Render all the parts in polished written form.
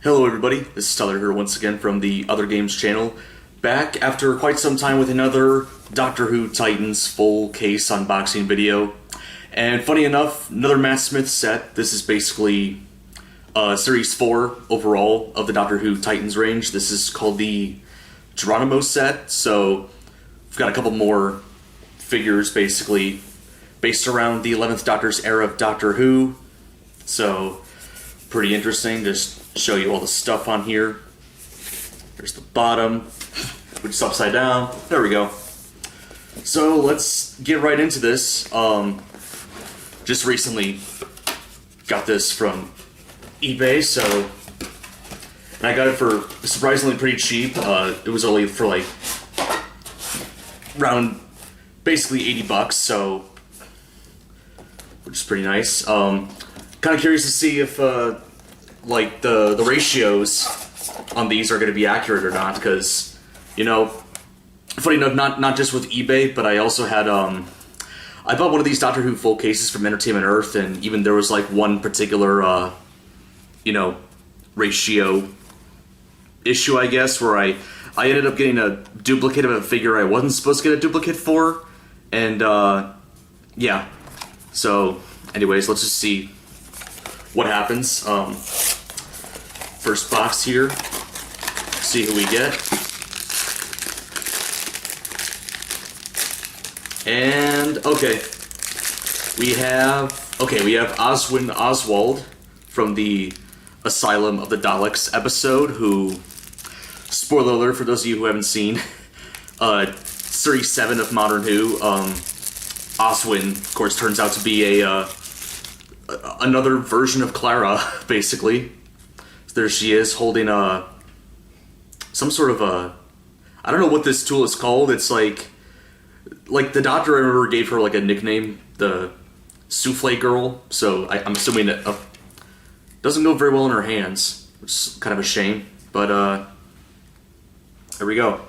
Hello everybody, this is Tyler here once again from the Other Games channel, back after quite some time with another Doctor Who Titans full case unboxing video. And funny enough, another Matt Smith set. This is basically Series 4 overall of the Doctor Who Titans range. This is called the Geronimo set, so we've got a couple more figures basically based around the 11th Doctor's era of Doctor Who. So, pretty interesting. Just show you all the stuff on here. There's the bottom, which is upside down. There we go. So let's get right into this. Just recently got this from eBay, so and I got it for surprisingly pretty cheap. It was only for like around basically 80 bucks, so which is pretty nice. Kind of curious to see if like the ratios on these are going to be accurate or not, because you know, funny enough, not just with eBay, but I also had I bought one of these Doctor Who full cases from Entertainment Earth, and even there was like one particular you know, ratio issue, I guess, where I ended up getting a duplicate of a figure I wasn't supposed to get a duplicate for, and yeah. So anyways, let's just see what happens. First box here, see who we get. And okay, we have Oswin Oswald from the Asylum of the Daleks episode, who, spoiler alert for those of you who haven't seen Series 7 of Modern Who, Oswin, of course, turns out to be a another version of Clara, basically. So there she is, holding some sort of I don't know what this tool is called. It's like the Doctor, I remember, gave her like a nickname, the Souffle Girl. So I'm assuming that doesn't go very well in her hands, which is kind of a shame. But there we go,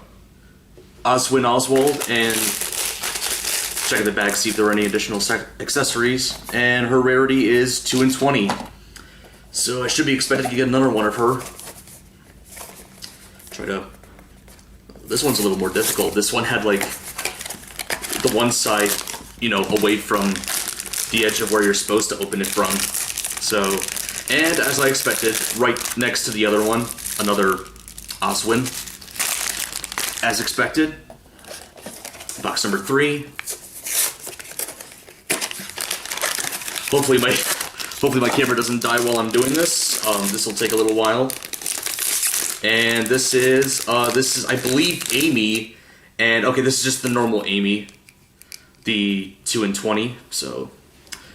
Oswin Oswald, and check the bag, see if there are any additional accessories, and her rarity is 2 in 20. So I should be expected to get another one of her. This one's a little more difficult. This one had like the one side, you know, away from the edge of where you're supposed to open it from. So, and as I expected, right next to the other one, another Oswin. As expected. Box number 3. Hopefully my camera doesn't die while I'm doing this. This will take a little while. And this is I believe Amy, and okay, this is just the normal Amy, the 2 in 20. So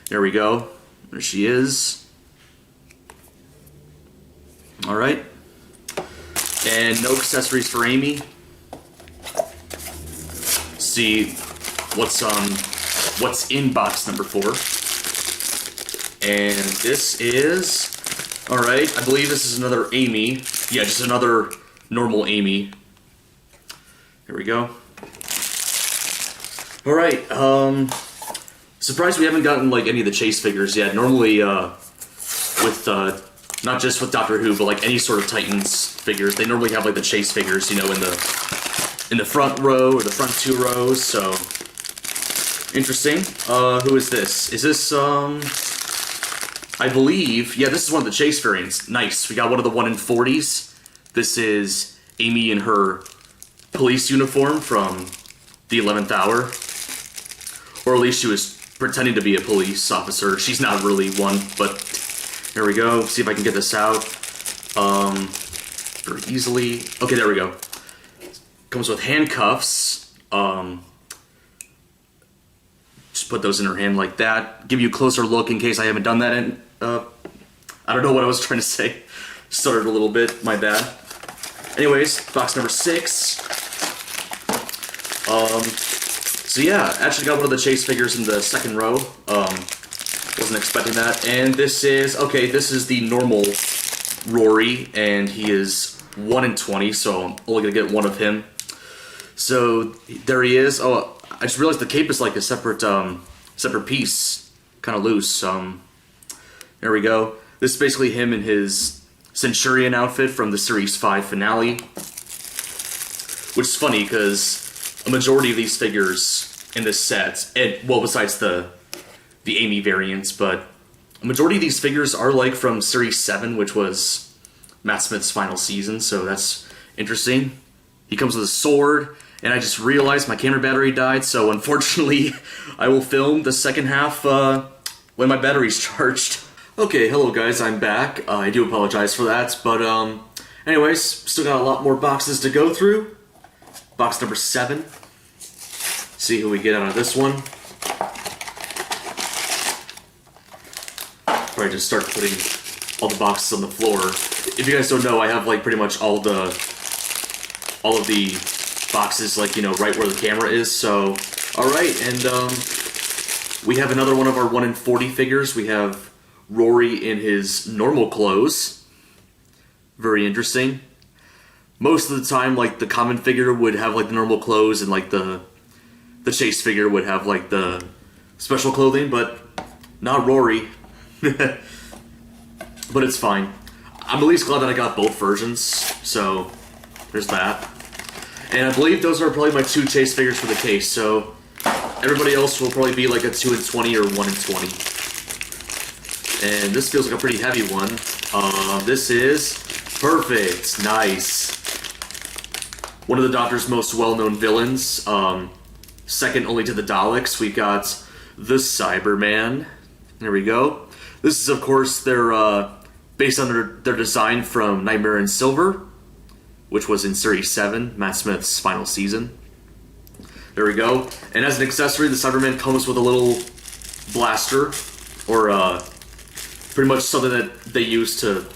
there we go. There she is. All right. And no accessories for Amy. See what's in box number 4. And this is, alright, I believe this is another Amy. Yeah, just another normal Amy. Here we go. Alright, surprised we haven't gotten like any of the chase figures yet. Normally, with, not just with Doctor Who, but like any sort of Titans figures, they normally have like the chase figures, you know, in the front row or the front 2 rows, so interesting. Who is this? Is this, I believe, yeah, this is one of the chase variants. Nice. We got one of the 1 in 40s. This is Amy in her police uniform from the 11th Hour. Or at least she was pretending to be a police officer. She's not really one, but here we go. See if I can get this out. Very easily. Okay, there we go. Comes with handcuffs. Just put those in her hand like that. Give you a closer look in case I haven't done that in, I don't know what I was trying to say. Stuttered a little bit, my bad. Anyways, box number 6. So yeah, actually got one of the chase figures in the second row. Wasn't expecting that. And this is, okay, this is the normal Rory, and he is 1 in 20, so I'm only gonna get one of him. So there he is. Oh, I just realized the cape is like a separate piece, kind of loose. There we go. This is basically him in his Centaurin outfit from the Series 5 finale. Which is funny, because a majority of these figures in this set, and well, besides the Amy variants, but a majority of these figures are like from Series 7, which was Matt Smith's final season, so that's interesting. He comes with a sword, and I just realized my camera battery died, so unfortunately I will film the second half when my battery's charged. Okay, hello guys, I'm back. I do apologize for that, but anyways, still got a lot more boxes to go through. Box number 7. See who we get out of this one. Probably just start putting all the boxes on the floor. If you guys don't know, I have like pretty much all of the boxes, like, you know, right where the camera is. So, all right, and we have another one of our 1 in 40 figures. We have Rory in his normal clothes. Very interesting. Most of the time, like, the common figure would have like the normal clothes, and like the chase figure would have like the special clothing, but not Rory. But it's fine. I'm at least glad that I got both versions, so there's that. And I believe those are probably my 2 chase figures for the case, so everybody else will probably be like a 2 in 20 or 1 in 20. And this feels like a pretty heavy one. This is perfect. Nice. One of the Doctor's most well-known villains. Second only to the Daleks, we got the Cyberman. There we go. This is, of course, based on their design from Nightmare in Silver, which was in Series 7, Matt Smith's final season. There we go. And as an accessory, the Cyberman comes with a little blaster, or pretty much something that they use to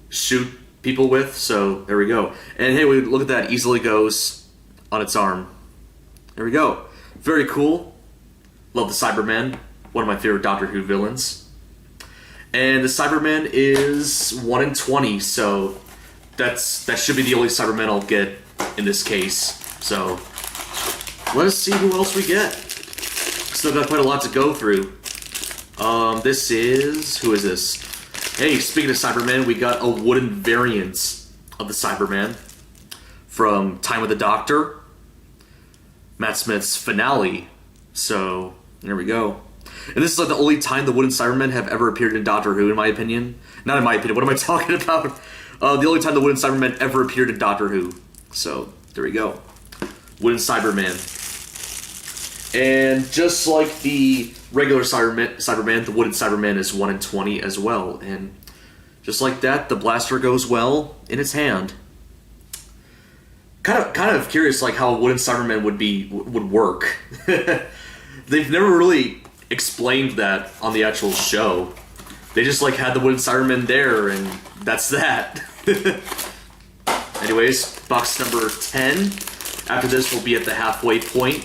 shoot people with. So there we go. And hey, look at that. Easily goes on its arm. There we go. Very cool. Love the Cyberman. One of my favorite Doctor Who villains. And the Cyberman is 1 in 20, so that should be the only Cyberman I'll get in this case. So let us see who else we get. Still got quite a lot to go through. Who is this? Hey, speaking of Cyberman, we got a wooden variant of the Cyberman from Time of the Doctor, Matt Smith's finale. So there we go. And this is like the only time the wooden Cybermen have ever appeared in Doctor Who, in my opinion. Not in my opinion, what am I talking about? The only time the wooden Cybermen ever appeared in Doctor Who. So, there we go. Wooden Cyberman. And just like the regular Cyberman, the wooden Cyberman is 1 in 20 as well. And just like that, the blaster goes well in its hand. Kind of curious, like, how a wooden Cyberman would work. They've never really explained that on the actual show. They just like had the wooden Cyberman there, and that's that. Anyways, box number 10. After this, we'll be at the halfway point.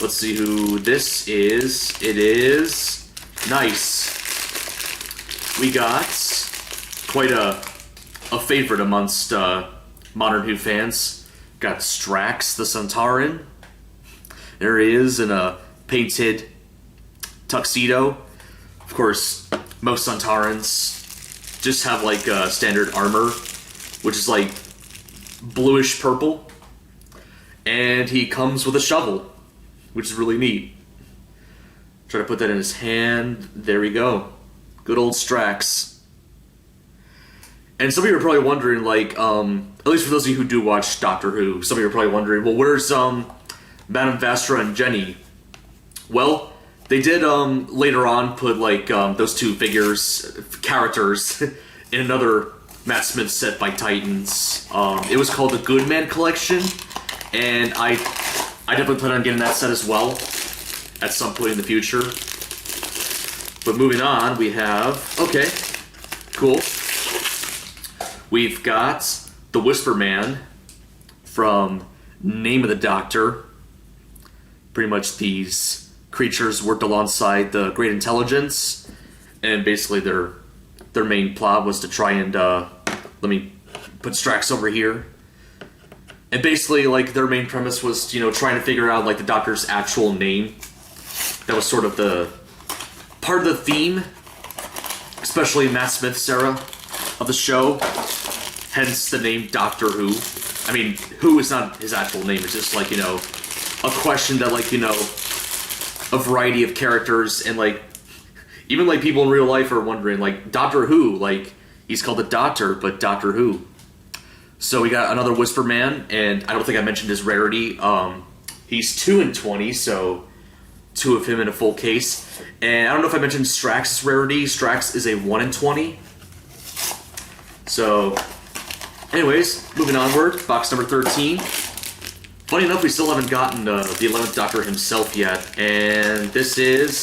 Let's see who this is. It is nice. We got quite a favorite amongst modern Who fans. Got Strax the Centaurin. There he is in a painted tuxedo. Of course, most Centaurins just have like standard armor, which is like bluish purple, and he comes with a shovel, which is really neat. Try to put that in his hand. There we go. Good old Strax. And some of you are probably wondering, like, at least for those of you who do watch Doctor Who, some of you are probably wondering, well, where's Madame Vastra and Jenny? Well, they did later on put like those 2 characters in another Matt Smith set by Titans. It was called the Good Man Collection, and I definitely plan on getting that set as well at some point in the future. But moving on, we have, okay, cool. We've got the Whisper Man from Name of the Doctor. Pretty much these creatures worked alongside the Great Intelligence, and basically their main plot was to try and let me put Strax over here. And basically, like, their main premise was, you know, trying to figure out like the Doctor's actual name. That was sort of the part of the theme, especially Matt Smith's era. of the show, hence the name Doctor Who. I mean, Who is not his actual name, it's just like, you know, a question that, like, you know, a variety of characters and, like, even, like, people in real life are wondering, like, Doctor Who, like, he's called the Doctor, but Doctor Who. So we got another Whisper Man, and I don't think I mentioned his rarity. He's 2 in 20, so 2 of him in a full case. And I don't know if I mentioned Strax's rarity. Strax is a 1 in 20. So, anyways, moving onward, box number 13. Funny enough, we still haven't gotten the 11th Doctor himself yet. And this is,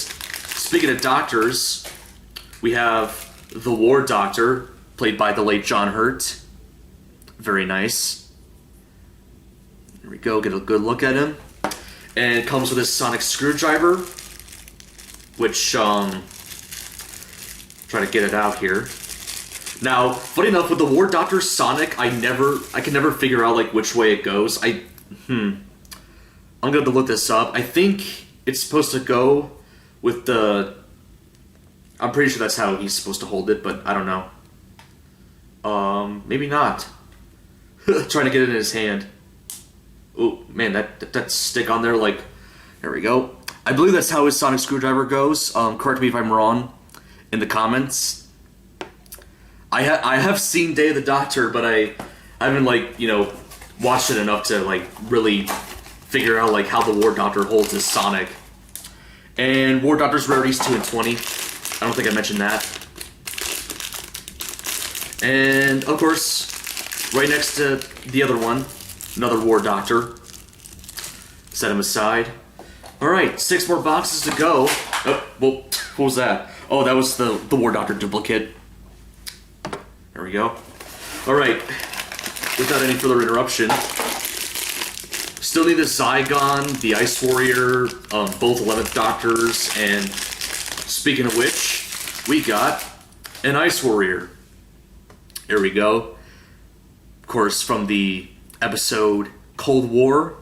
speaking of doctors, we have the War Doctor, played by the late John Hurt. Very nice. There we go, get a good look at him. And it comes with a sonic screwdriver, which, try to get it out here. Now, funny enough, with the War Doctor Sonic, I can never figure out, like, which way it goes. I'm gonna have to look this up. I think it's supposed to go with the... I'm pretty sure that's how he's supposed to hold it, but I don't know. Maybe not. Trying to get it in his hand. Oh, man, that stick on there, like... There we go. I believe that's how his sonic screwdriver goes. Correct me if I'm wrong in the comments. I have seen Day of the Doctor, but I haven't, like, you know, watched it enough to, like, really figure out, like, how the War Doctor holds his sonic. And War Doctor's rarity is 2 in 20. I don't think I mentioned that. And, of course, right next to the other one, another War Doctor. Set him aside. Alright, 6 more boxes to go. Oh, well, what was that? Oh, that was the War Doctor duplicate. There we go. Alright, without any further interruption, still need the Zygon, the Ice Warrior, both 11th Doctors, and speaking of which, we got an Ice Warrior. Here we go. Of course, from the episode Cold War.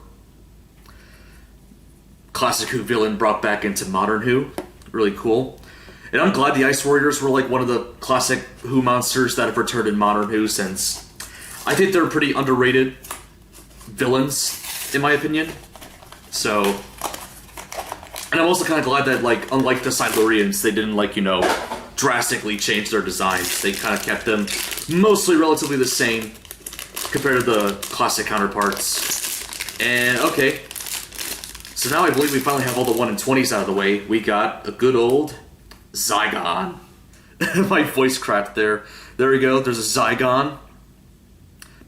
Classic Who villain brought back into modern Who. Really cool. And I'm glad the Ice Warriors were like one of the classic Who monsters that have returned in modern Who, since I think they're pretty underrated villains, in my opinion. So, and I'm also kind of glad that, like, unlike the Silurians, they didn't, like, you know, drastically change their designs. They kind of kept them mostly relatively the same compared to the classic counterparts. And, okay. So now I believe we finally have all the 1 in 20s out of the way. We got a good old Zygon. My voice cracked there. There we go, there's a Zygon.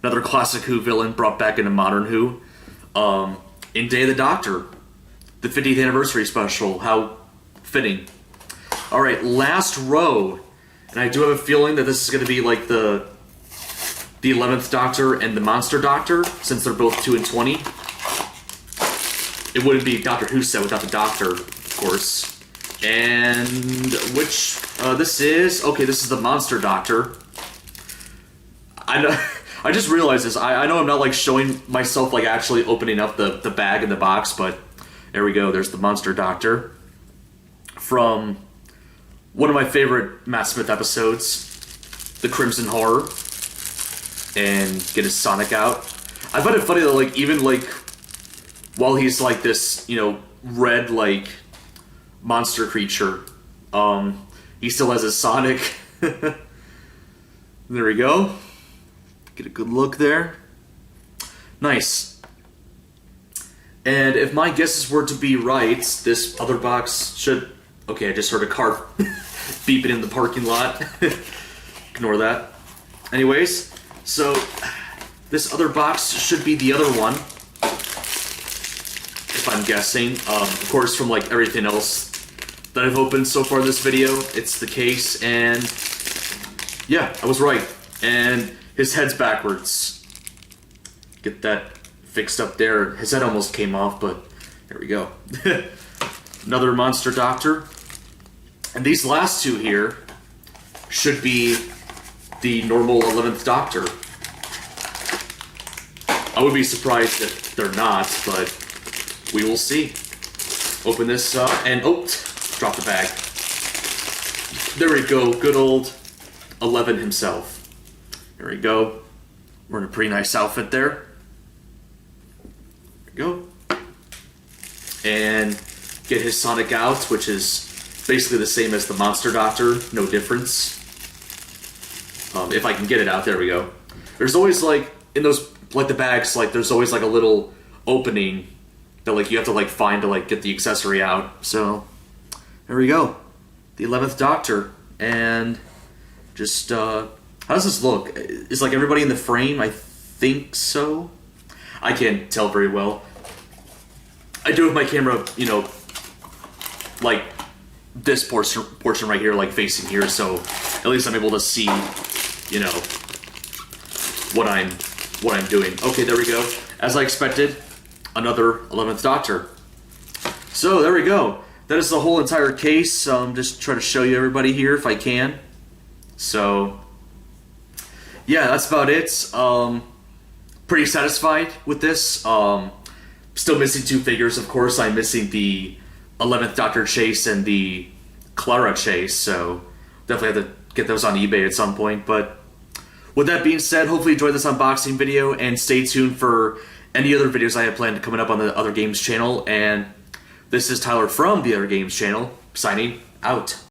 Another classic Who villain brought back into modern Who. In Day of the Doctor. The 50th anniversary special. How fitting. Alright, last row. And I do have a feeling that this is going to be like the 11th Doctor and the Monster Doctor, since they're both 2 in 20. It wouldn't be Doctor Who set without the Doctor, of course. And which, this is, okay, this is the Monster Doctor. I know, I just realized this. I know I'm not, like, showing myself, like, actually opening up the bag in the box, but there we go, there's the Monster Doctor. From one of my favorite Matt Smith episodes, The Crimson Horror. And get his Sonic out. I find it funny that, like, even, like, while he's, like, this, you know, red, like, monster creature, he still has his Sonic. There we go. Get a good look there. Nice. And if my guesses were to be right, this other box should... Okay, I just heard a car beeping in the parking lot. Ignore that. Anyways, so this other box should be the other one. If I'm guessing. Of course, from, like, everything else that I've opened so far in this video, it's the case, and yeah, I was right. And his head's backwards. Get that fixed up there. His head almost came off, but there we go. Another Monster Doctor. And these last two here should be the normal 11th Doctor. I would be surprised if they're not, but we will see. Open this up, and oh, drop the bag. There we go, good old 11 himself. Here we go. We're in a pretty nice outfit there. There we go. And get his sonic out, which is basically the same as the Monster Doctor, no difference. If I can get it out, there we go. There's always like, in those, like the bags, like there's always like a little opening that like you have to like find to like get the accessory out. So, there we go. The 11th Doctor. And just, how does this look? Is like everybody in the frame? I think so. I can't tell very well. I do have my camera, you know, like this portion right here, like facing here, so at least I'm able to see, you know, what I'm doing. Okay, there we go. As I expected, another 11th Doctor. So there we go. That is the whole entire case. Just try to show you everybody here if I can. So yeah, that's about it. Pretty satisfied with this. Still missing 2 figures, of course. I'm missing the 11th Doctor chase and the Clara chase, so definitely have to get those on eBay at some point. But with that being said, hopefully you enjoyed this unboxing video, and stay tuned for any other videos I have planned coming up on the Other Games channel. And this is Tyler from the Other Games channel, signing out.